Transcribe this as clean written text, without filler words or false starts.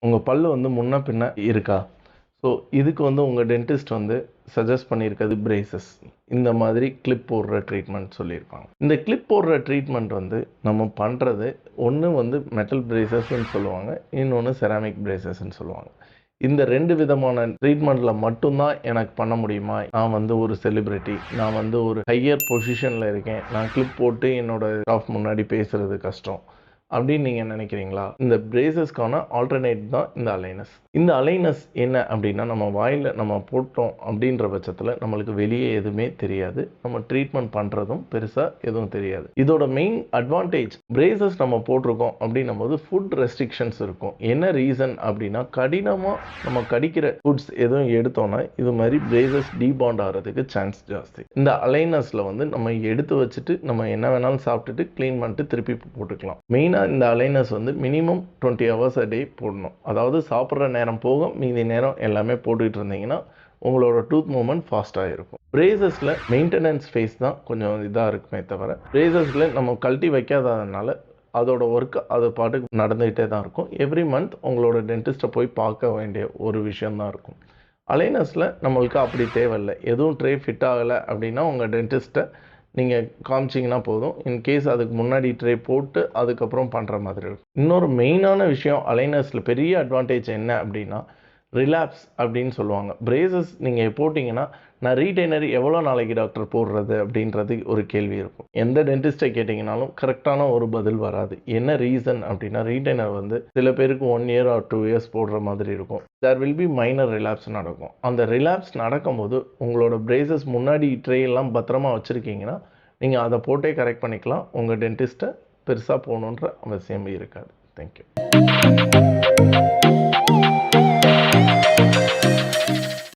உங்கள் பல்லு வந்து முன்ன பின்ன இருக்கா? ஸோ இதுக்கு வந்து உங்கள் டென்டிஸ்ட் வந்து சஜஸ்ட் பண்ணியிருக்கிறது பிரேசஸ். இந்த மாதிரி கிளிப் போடுற ட்ரீட்மெண்ட் சொல்லியிருப்பாங்க. இந்த கிளிப் போடுற ட்ரீட்மெண்ட் வந்து நம்ம பண்ணுறது ஒன்று வந்து மெட்டல் பிரேசஸ்ன்னு சொல்லுவாங்க, இன்னொன்று செராமிக் பிரேசஸ்ன்னு சொல்லுவாங்க. இந்த 2 விதமான ட்ரீட்மெண்ட்டில் மட்டும்தான் எனக்கு பண்ண முடியுமா? நான் வந்து ஒரு செலிப்ரிட்டி, நான் வந்து ஒரு ஹையர் பொசிஷனில் இருக்கேன், நான் கிளிப் போட்டு என்னோட ஸ்டாஃப் முன்னாடி பேசுகிறது கஷ்டம் அப்படின்னு நீங்கள் நினைக்கிறீங்களா? இந்த பிரேசஸ்க்கான ஆல்டர்னேட் தான் இந்த அலைனஸ். இந்த அலைனஸ் என்ன அப்படின்னா, நம்ம வாயில் நம்ம போட்டோம் அப்படின்ற பட்சத்தில் நம்மளுக்கு வெளியே எதுவுமே தெரியாது, நம்ம ட்ரீட்மெண்ட் பண்ணுறதும் பெருசாக எதுவும் தெரியாது. இதோட மெயின் அட்வான்டேஜ், பிரேசஸ் நம்ம போட்டிருக்கோம் அப்படின்னும் போது ஃபுட் ரெஸ்ட்ரிக்ஷன்ஸ் இருக்கும். என்ன ரீசன் அப்படின்னா, கடினமாக நம்ம கடிக்கிற ஃபுட்ஸ் எதுவும் எடுத்தோன்னா இது மாதிரி பிரேசஸ் டீபாண்ட் ஆகிறதுக்கு சான்ஸ் ஜாஸ்தி. இந்த அலைனஸில் வந்து நம்ம எடுத்து வச்சுட்டு நம்ம என்ன வேணாலும் சாப்பிட்டுட்டு க்ளீன் பண்ணிட்டு திருப்பி போட்டுக்கலாம். மெயினாக இந்த அலைனஸ் வந்து மினிமம் 20 ஹவர்ஸ் அ டே போடணும். அதாவது சாப்பிட்ற நேரம் போக மீதி நேரம் எல்லாமே போட்டுக்கிட்டு இருந்தீங்கன்னா உங்களோட டூத் மூவ்மெண்ட் ஃபாஸ்ட்டாக இருக்கும். பிரேசஸில் மெயின்டெனன்ஸ் ஃபேஸ் தான் கொஞ்சம் இதாக இருக்குமே தவிர, பிரேசஸில் நம்ம கழட்டி வைக்காததுனால அதோட ஒர்க் அது பாட்டுக்கு நடந்துகிட்டே தான் இருக்கும். எவ்ரி மந்த் உங்களோட டென்டிஸ்ட்டை போய் பார்க்க வேண்டிய ஒரு விஷயந்தான் இருக்கும். அலைனஸில் நம்மளுக்கு அப்படி தேவையில்லை. எதுவும் ட்ரே ஃபிட் ஆகலை அப்படின்னா உங்கள் டென்டிஸ்ட்டை நீங்கள் காமிச்சிங்கன்னா போதும். இன்கேஸ் அதுக்கு முன்னாடி ட்ரே போட்டு அதுக்கப்புறம் பண்ணுற மாதிரி இருக்கும். இன்னொரு மெயினான விஷயம், அலைனஸில் பெரிய அட்வான்டேஜ் என்ன அப்படின்னா, ரிலாப்ஸ் அப்படின்னு சொல்லுவாங்க. பிரேசஸ் நீங்கள் போட்டிங்கன்னா, நான் ரீடைனர் எவ்வளோ நாளைக்கு டாக்டர் போடுறது அப்படின்றது ஒரு கேள்வி இருக்கும். எந்த டென்டிஸ்ட்டை கேட்டிங்கனாலும் கரெக்டான ஒரு பதில் வராது. என்ன ரீசன் அப்படின்னா, ரீடைனர் வந்து சில பேருக்கு 1 இயர் ஆர் 2 இயர்ஸ் போடுற மாதிரி இருக்கும். There will be minor relapse நடக்கும். அந்த ரிலாப்ஸ் நடக்கும்போது உங்களோட பிரேசஸ் முன்னாடி ட்ரே எல்லாம் பத்திரமா வச்சுருக்கீங்கன்னா, நீங்கள் அதை போட்டே கரெக்ட் பண்ணிக்கலாம். உங்கள் டென்டிஸ்ட்டை பெருசாக போகணுன்ற அவசியம் இருக்காது. தேங்க்யூ.